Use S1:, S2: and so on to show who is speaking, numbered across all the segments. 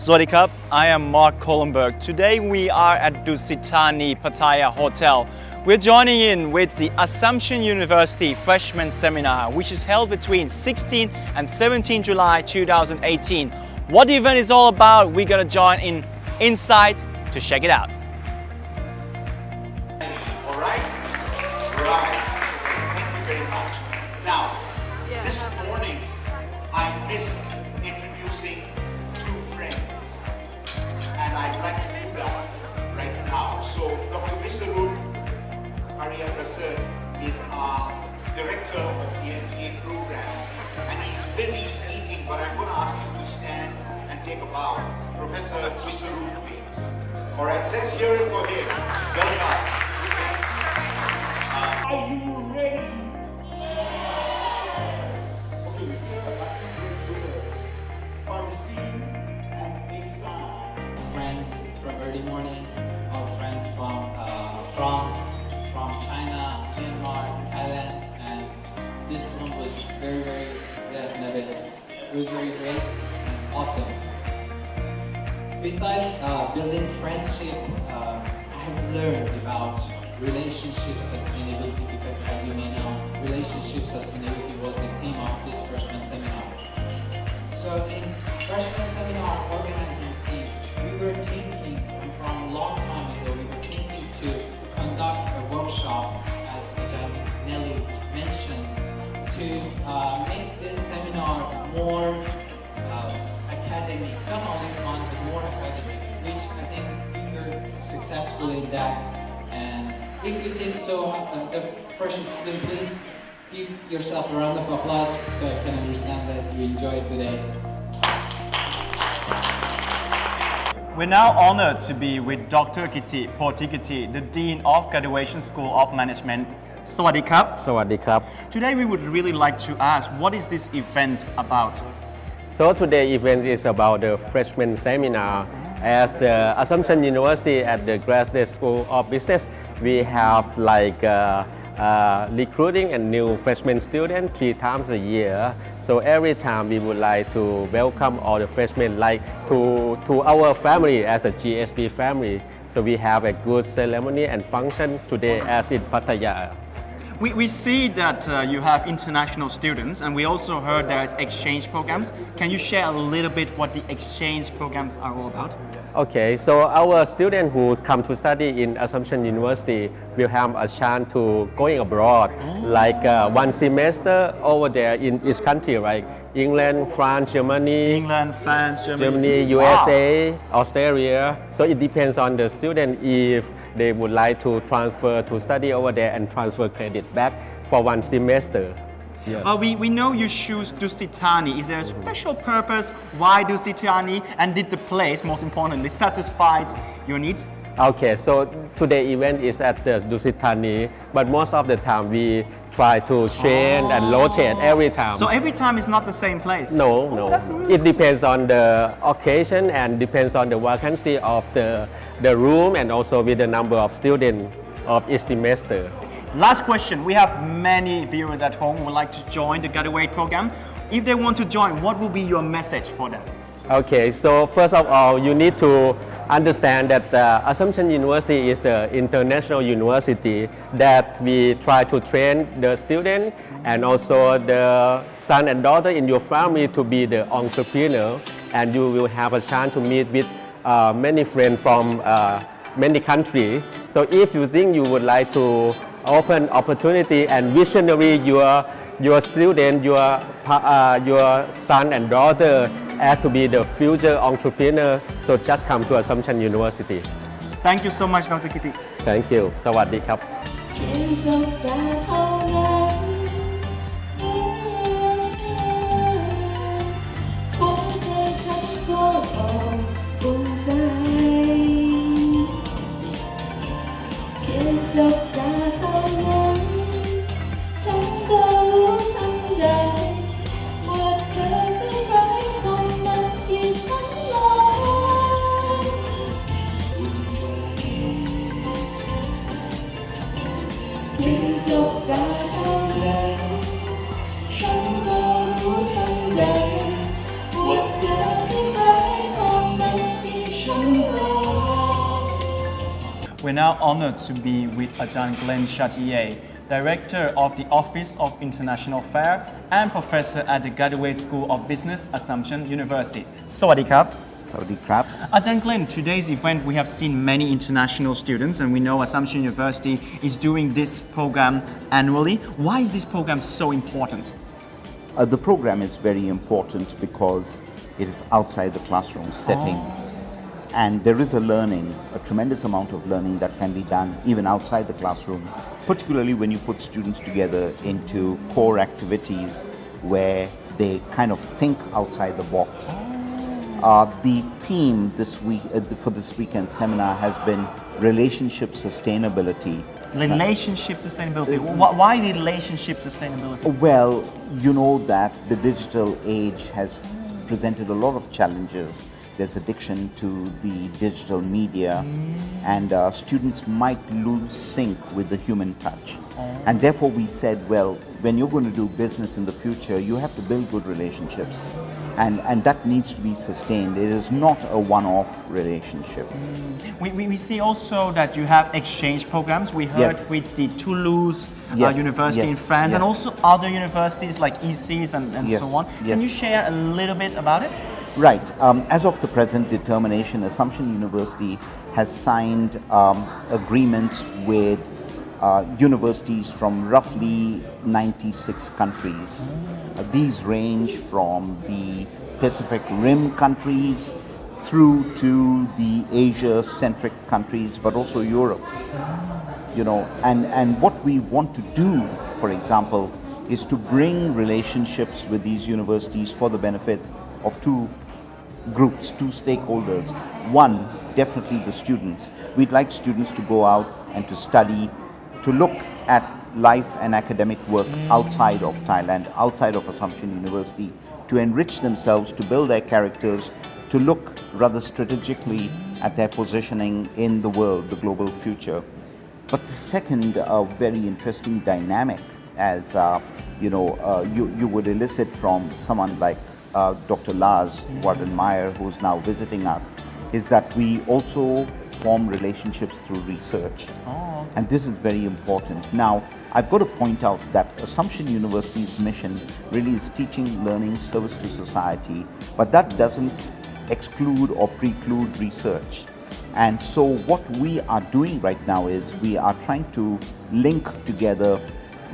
S1: Sawasdee Krub, I am Mark Kohlenberg. Today we are at Dusit Thani Pattaya Hotel. We're joining in with the Assumption University Freshman Seminar, which is held between 16 and 17 July 2018. What the event is all about, we're gonna join in inside to check it out.
S2: All right? Right. Thank you very much. Now, this morning, I missed introducing two friends. And I'd like to do that right now. So, Dr. Visarup Ariyapprasad is our Director of EMBA programs. And he's busy eating, but I'm going to ask him to stand and take a bow. Professor Visarup, please. All right, let's hear it for him. Welcome. Are you ready? Okay, here are two winners. Francine and Esa.
S3: Friends from early morning, our friends from France, from China, Myanmar, Thailand, and this one was very it was very great and awesome. Besides building friendship, I have learned about relationship sustainability because, as you may know, relationship sustainability was the theme of this freshman seminar. So in freshman seminar organizing team, we were thinking from a long time ago, we were thinking to conduct a workshop, as Nelly mentioned, to make this seminar more academic, not only fun, but more academic, which I think we were successful in that. And if you think so, the freshman student, please give yourself a round of applause so I can understand that you enjoyed today.
S1: We're now honored to be with Dr. Kiti Potikiti, the Dean of Graduation School of Management. Sawasdee Krub.
S4: สวัสดีครับ
S1: Today we would really like to ask, what is this event about?
S4: So today event is about the freshman seminar. As the Assumption University at the Graduate School of Business, we have like recruiting a new freshman student 3 times a year. So every time we would like to welcome all the freshmen like to our family as the GSB family. So we have a good ceremony and function today as in Pattaya.
S1: We see that you have international students, and we also heard there's exchange programs. Can you share a little bit what the exchange programs are all about?
S4: Okay, so our students who come to study in Assumption University will have a chance to going abroad, like 1 semester over there in each country, right? England, France, Germany, Germany, USA, Australia. So it depends on the student if they would like to transfer to study over there and transfer credit back for 1 semester. Yes.
S1: We know you choose Dusit Thani. Is there a special purpose why Dusit Thani, and did the place, most importantly, satisfy your needs?
S4: Okay, so today event is at the Dusit Thani, but most of the time we try to change and rotate every time.
S1: So every time is not the same place?
S4: No. It depends on the occasion and depends on the vacancy of the room and also with the number of students of each semester.
S1: Last question. We have many viewers at home who would like to join the graduate program. If they want to join, what will be your message for them?
S4: Okay, so first of all, you need to understand that Assumption University is the international university that we try to train the student and also the son and daughter in your family to be the entrepreneur, and you will have a chance to meet with many friends from many countries. So if you think you would like to open opportunity and visionary your student, your son and daughter as to be the future entrepreneur, so just come to Assumption University.
S1: Thank you so much, Dr. Kiti.
S4: Thank you. สวัสดีครับ
S5: ฉันก็รู้ทันใดว่าเธอที่ร้ายของมัน
S1: We're now honored to be with Ajahn Glenn Chartier, Director of the Office of International Affairs and Professor at the Graduate School of Business, Assumption University. Sawadee krap.
S2: Saudi crap.
S1: Ajahn Glenn, today's event we have seen many international students, and we know Assumption University is doing this program annually. Why is this program so important?
S2: The program is very important because it is outside the classroom setting. And there is a tremendous amount of learning that can be done even outside the classroom, particularly when you put students together into core activities where they kind of think outside the box. The theme this week for this weekend seminar has been relationship sustainability.
S1: Relationship sustainability. Why relationship sustainability?
S2: Well, you know that the digital age has presented a lot of challenges. There's addiction to the digital media, and students might lose sync with the human touch. And therefore we said, well, when you're going to do business in the future, you have to build good relationships. And that needs to be sustained. It is not a one-off relationship.
S1: We see also that you have exchange programs. We heard with the Toulouse University in France, and also other universities like ECs and so on. Can you share a little bit about it?
S2: Right. As of the present determination, Assumption University has signed agreements with universities from roughly 96 countries. These range from the Pacific Rim countries through to the Asia-centric countries, but also Europe. You know, and what we want to do, for example, is to bring relationships with these universities for the benefit of two groups, two stakeholders. One, definitely the students. We'd like students to go out and to study, to look at life and academic work outside of Thailand, outside of Assumption University, to enrich themselves, to build their characters, to look rather strategically at their positioning in the world, the global future. But the second very interesting dynamic, as you would elicit from someone like Dr. Lars Wardenmeyer, who's now visiting us, is that we also form relationships through research. And this is very important. Now, I've got to point out that Assumption University's mission really is teaching, learning, service to society, but that doesn't exclude or preclude research. And so what we are doing right now is we are trying to link together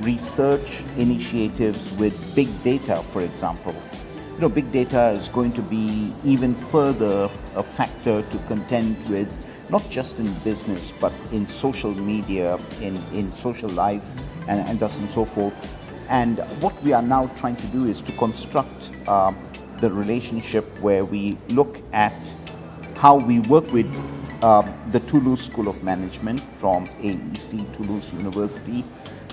S2: research initiatives with big data, for example. You know, big data is going to be even further a factor to contend with, not just in business, but in social media, in social life, and thus and so forth. And what we are now trying to do is to construct the relationship where we look at how we work with the Toulouse School of Management from AEC Toulouse University,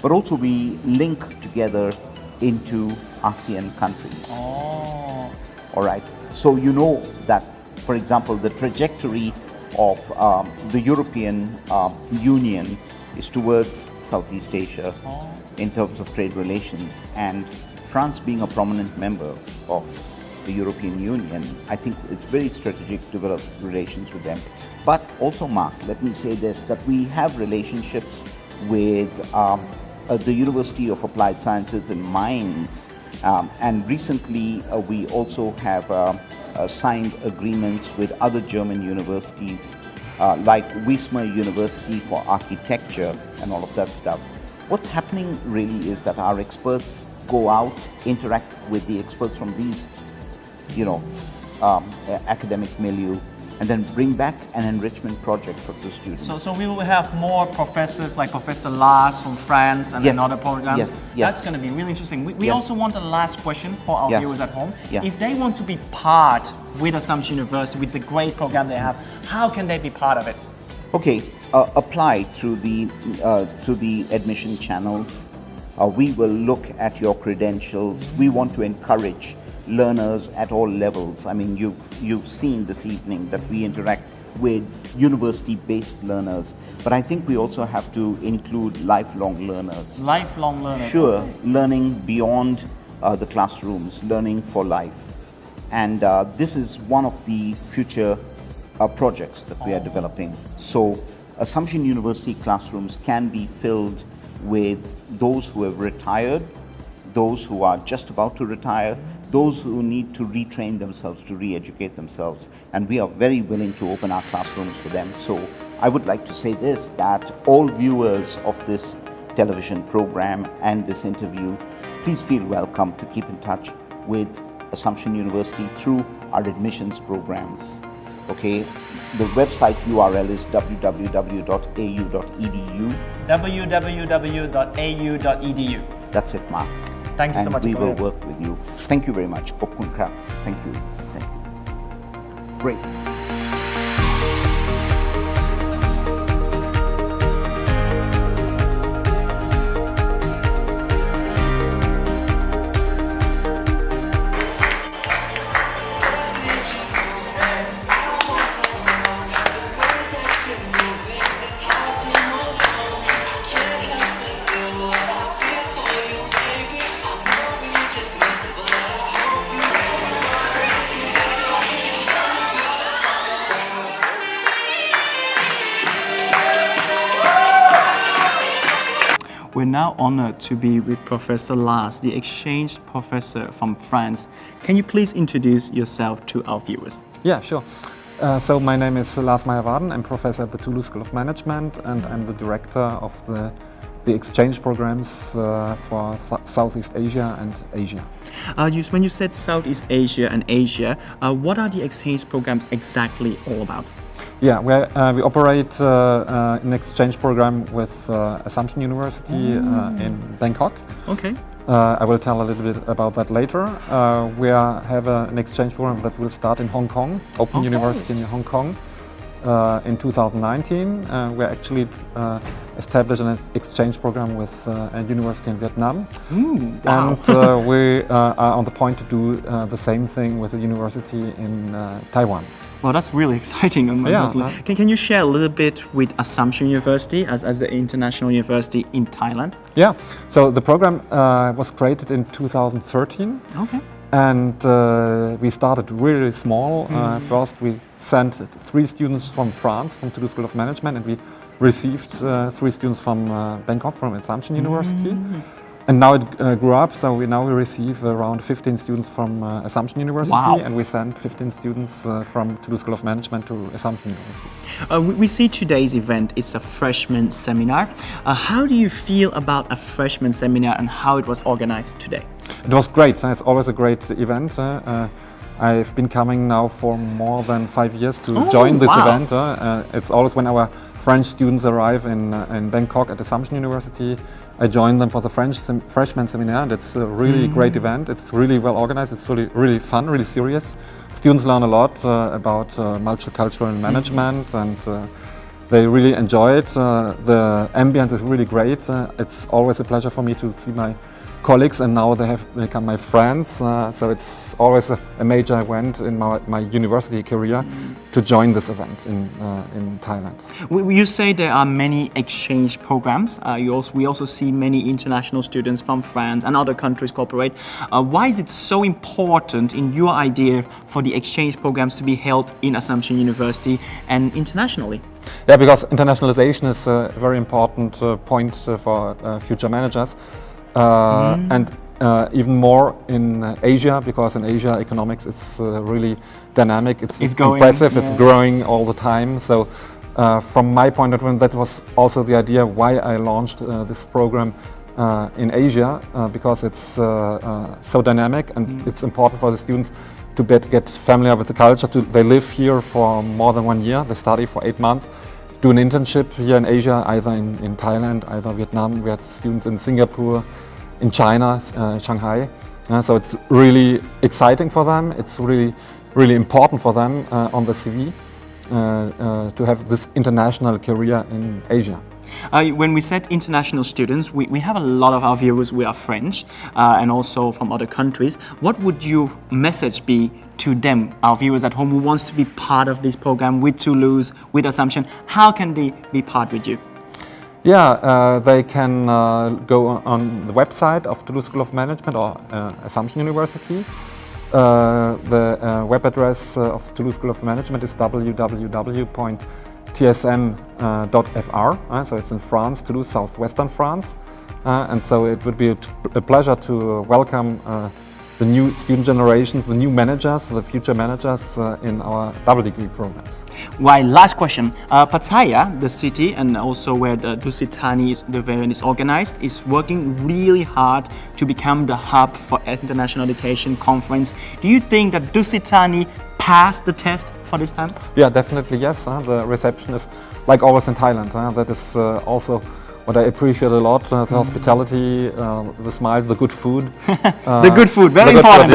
S2: but also we link together into ASEAN countries. All right. So you know that, for example, the trajectory of the European Union is towards Southeast Asia in terms of trade relations, and France being a prominent member of the European Union, I think it's very strategic to develop relations with them. But also, Mark, let me say this, that we have relationships with the University of Applied Sciences in Mainz, and recently we also have signed agreements with other German universities like Wismar University for architecture and all of that stuff. What's happening really is that our experts go out, interact with the experts from these, academic milieu, and then bring back an enrichment project for the students.
S1: So we will have more professors like Professor Lars from France and other programs.
S2: Yes.
S1: That's going to be really interesting. We also want a last question for our viewers at home. If they want to be part with Assumption University, with the great program they have, how can they be part of it?
S2: Okay, apply through the admission channels. We will look at your credentials. We want to encourage learners at all levels. I mean, you've seen this evening that we interact with university-based learners, but I think we also have to include lifelong learners.
S1: Lifelong learners.
S2: Sure, learning beyond the classrooms, learning for life. And this is one of the future projects that we are developing. So Assumption University classrooms can be filled with those who have retired, those who are just about to retire, those who need to retrain themselves, to re-educate themselves. And we are very willing to open our classrooms for them. So I would like to say this, that all viewers of this television program and this interview, please feel welcome to keep in touch with Assumption University through our admissions programs. Okay, the website URL is www.au.edu.
S1: www.au.edu.
S2: That's it, Mark.
S1: Thank you so much.
S2: And we
S1: Go
S2: will
S1: ahead.
S2: work with you. Thank you very much. Kopkun Krap. Thank you. Thank you. Great.
S1: We're now honored to be with Professor Lars, the exchange professor from France. Can you please introduce yourself to our viewers?
S5: Yeah, sure. So my name is Lars Meyer-Warden. I'm professor at the Toulouse School of Management, and I'm the director of the exchange programs for Southeast Asia and Asia.
S1: When you said Southeast Asia and Asia, what are the exchange programs exactly all about?
S5: Yeah, we operate an exchange program with Assumption University in Bangkok.
S1: Okay.
S5: I will tell a little bit about that later. We have an exchange program that will start in Hong Kong, Open University in Hong Kong, in 2019. We're actually established an exchange program with a university in Vietnam.
S1: Wow.
S5: And we are on the point to do the same thing with a university in Taiwan.
S1: Well, that's really exciting.
S5: Yeah.
S1: Can you share a little bit with Assumption University as the international university in Thailand?
S5: Yeah, so the program was created in 2013.
S1: Okay.
S5: And we started really small. First, we sent 3 students from France, from Toulouse School of Management, and we received 3 students from Bangkok, from Assumption University. And now it grew up, so we receive around 15 students from Assumption University,
S1: Wow.
S5: and we send 15 students from Toulouse School of Management to Assumption University.
S1: We see today's event, it's a freshman seminar. How do you feel about a freshman seminar and how it was organized today?
S5: It was great. It's always a great event. I've been coming now for more than 5 years to join this
S1: wow.
S5: event. It's always when our French students arrive in Bangkok at Assumption University. I join them for the freshman seminar, and it's a really great event. It's really well organized. It's really fun, really serious. Students learn a lot about multicultural management, and they really enjoy it. The ambience is really great. It's always a pleasure for me to see my colleagues, and now they have become my friends. So it's always a major event in my university career to join this event in Thailand.
S1: You say there are many exchange programs. We also see many international students from France and other countries cooperate. Why is it so important in your idea for the exchange programs to be held in Assumption University and internationally?
S5: Yeah, because internationalization is a very important point for future managers. And even more in Asia, because in Asia economics is really dynamic, it's
S1: going,
S5: impressive,
S1: yeah.
S5: It's growing all the time. So from my point of view, that was also the idea why I launched this program in Asia, because it's so dynamic, and it's important for the students to get familiar with the culture. They live here for more than 1 year, they study for 8 months, do an internship here in Asia, either in Thailand, either Vietnam. We had students in Singapore, in China, Shanghai. So it's really exciting for them. It's really important for them on the CV to have this international career in Asia.
S1: When we said international students, we have a lot of our viewers who are French and also from other countries. What would your message be to them, our viewers at home who wants to be part of this program with Toulouse, with Assumption? How can they be part with you?
S5: Yeah, they can go on the website of Toulouse School of Management or Assumption University. The web address of Toulouse School of Management is www.tou.edu. tsn.fr, so it's in France, Toulouse, southwestern France. And so it would be a pleasure to welcome the new student generations, the new managers, the future managers in our double degree programs.
S1: Why, last question. Pattaya, the city, and also where the Dusit Thani the event is organized, is working really hard to become the hub for international education conference. Do you think that Dusit Thani passed the test for this time?
S5: Yeah, definitely yes. The reception is like always in Thailand. That is also what I appreciate a lot, the hospitality, the smiles, the good food.
S1: The good food, very
S5: the good
S1: important.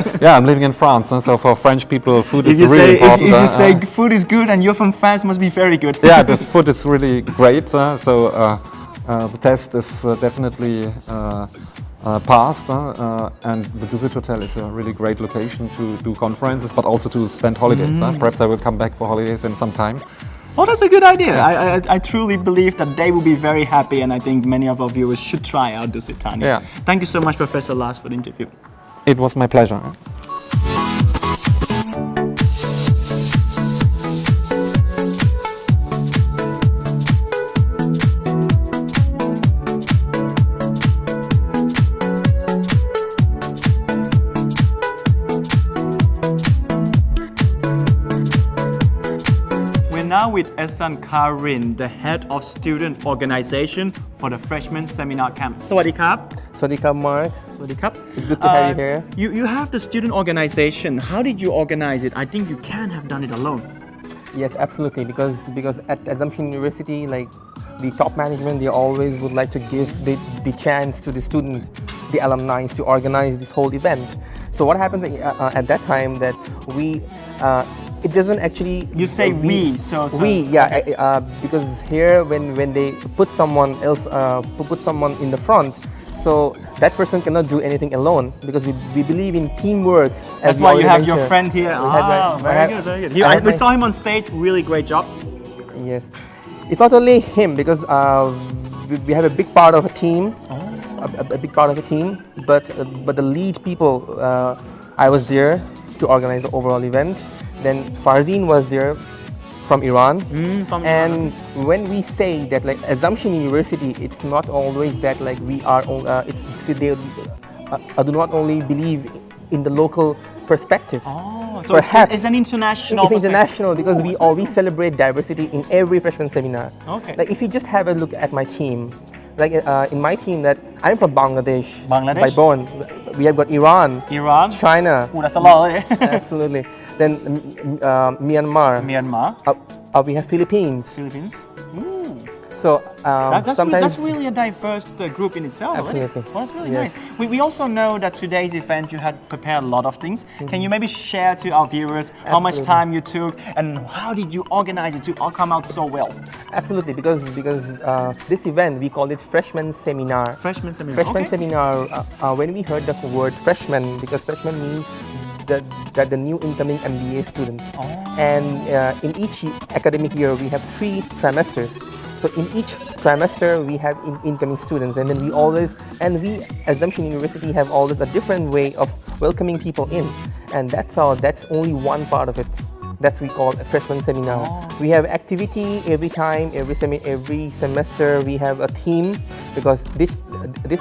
S5: Food, yeah, yeah, I'm living in France, and so for French people, food is really important.
S1: If you say food is good and you're from France, must be very good.
S5: Yeah, the food is really great. The test is definitely passed, and the Dusit Hotel is a really great location to do conferences, but also to spend holidays. Perhaps I will come back for holidays in some time.
S1: Oh, that's a good idea. Yeah. I truly believe that they will be very happy, and I think many of our viewers should try out Dusit Thani.
S5: Yeah.
S1: Thank you so much, Professor Lars, for the interview.
S5: It was my pleasure.
S1: Now with Ehsan Karin, the head of student organization for the Freshman Seminar Camp. Sawadee krap.
S6: Sawadee krap, Mark.
S1: Sawadee krap.
S6: It's good to have you here.
S1: You have the student organization. How did you organize it? I think you can't have done it alone.
S6: Yes, absolutely. Because at Assumption University, like the top management, they always would like to give the chance to the student, the alumni, to organize this whole event. So what happens at that time that we. It doesn't actually.
S1: You say we, so
S6: we, yeah, okay. Because here when they put someone else, put someone in the front, so that person cannot do anything alone because we believe in teamwork.
S1: That's why you have your friend here. Very good, very good. We saw him on stage. Really great job.
S6: Yes, it's not only him because we have a big part of a team, a big part of a team. But the lead people, I was there to organize the overall event. Then Farzin was there from Iran. And when we say that like Assumption University, it's not always that like we are, they do not only believe in the local perspective.
S1: Oh, so perhaps it's an international.
S6: It's international because we celebrate diversity in every freshman seminar.
S1: Okay.
S6: Like if you just have a look at my team, like in my team that I'm from Bangladesh.
S1: Bangladesh.
S6: By born. We have got Iran. China.
S1: Oh, that's a lot.
S6: Absolutely. Then Myanmar. We have Philippines. So
S1: that's really a diverse group in itself.
S6: Absolutely.
S1: Well, that's really nice. We also know that today's event you had prepared a lot of things. Can you maybe share to our viewers how much time you took and how did you organize it to all come out so well?
S6: Absolutely, because this event we call it Freshman Seminar.
S1: Freshman Seminar.
S6: Freshman Seminar. When we heard the word freshman, because freshman means that the new incoming MBA students. And in each academic year we have 3 trimesters. So in each trimester we have incoming students, and then we Assumption University have always a different way of welcoming people in, and that's only one part of it. That's we call a freshman seminar. We have activity every time, every semester we have a theme, because this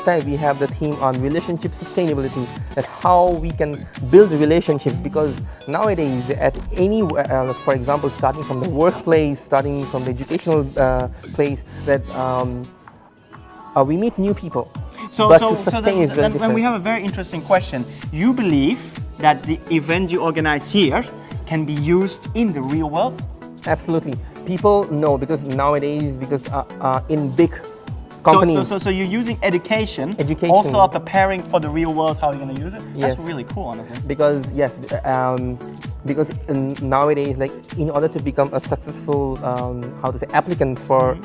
S6: time we have the theme on relationship sustainability, that how we can build relationships, because nowadays at any, for example, starting from the workplace, starting from the educational place, that we meet new people.
S1: When we have a very interesting question, you believe that the event you organize here can be used in the real world?
S6: Absolutely. People know because nowadays, in big companies.
S1: So you're using education also preparing for the real world, how you're going to use it?
S6: Yes.
S1: That's really cool, honestly.
S6: Because nowadays, like in order to become a successful, applicant for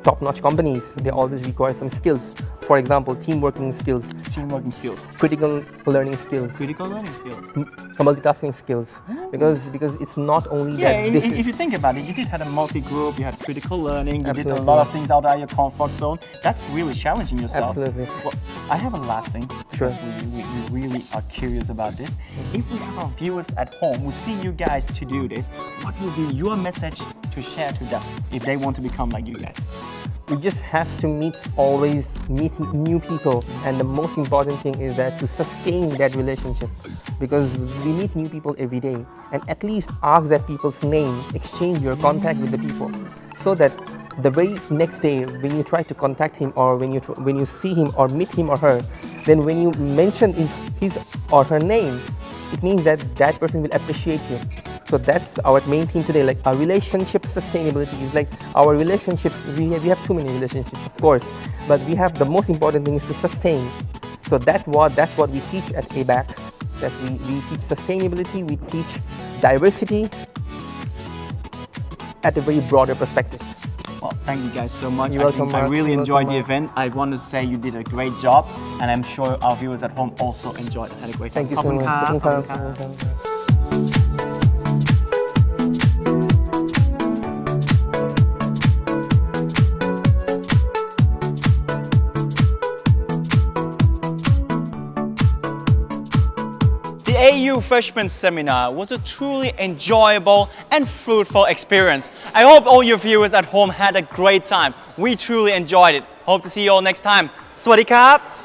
S6: top-notch companies, they always require some skills. For example, team working skills, critical learning skills, multitasking skills. Because it's not only that.
S1: If you think about it, you did have a multi-group, you had critical learning, you did a lot of things out of your comfort zone. That's really challenging yourself.
S6: Absolutely.
S1: Well, I have a last thing.
S6: Sure.
S1: We really are curious about this. If we have our viewers at home who see you guys to do this, what will be your message to to share to them if they want to become like you guys?
S6: We just have to always meet new people, and the most important thing is that to sustain that relationship, because we meet new people every day, and at least ask that people's name, exchange your contact with the people, so that the very next day when you try to contact him, or when you see him or meet him or her, then when you mention his or her name, it means that that person will appreciate you. So that's our main theme today, like our relationship sustainability is like our relationships, we have too many relationships, of course, but we have the most important thing is to sustain. So that's what we teach at ABAC, that we teach sustainability, we teach diversity at a very broader perspective.
S1: Well, thank you guys so much.
S6: You're welcome,
S1: I
S6: Mark.
S1: really
S6: You're
S1: enjoyed
S6: welcome,
S1: the event. I want to say you did a great job, and I'm sure our viewers at home also enjoyed it. Had a great time.
S6: Thank you so much.
S1: ขอบคุณครับ
S6: ขอบคุณครับ
S1: The AU Freshman Seminar was a truly enjoyable and fruitful experience. I hope all your viewers at home had a great time. We truly enjoyed it. Hope to see you all next time. สวัสดีครับ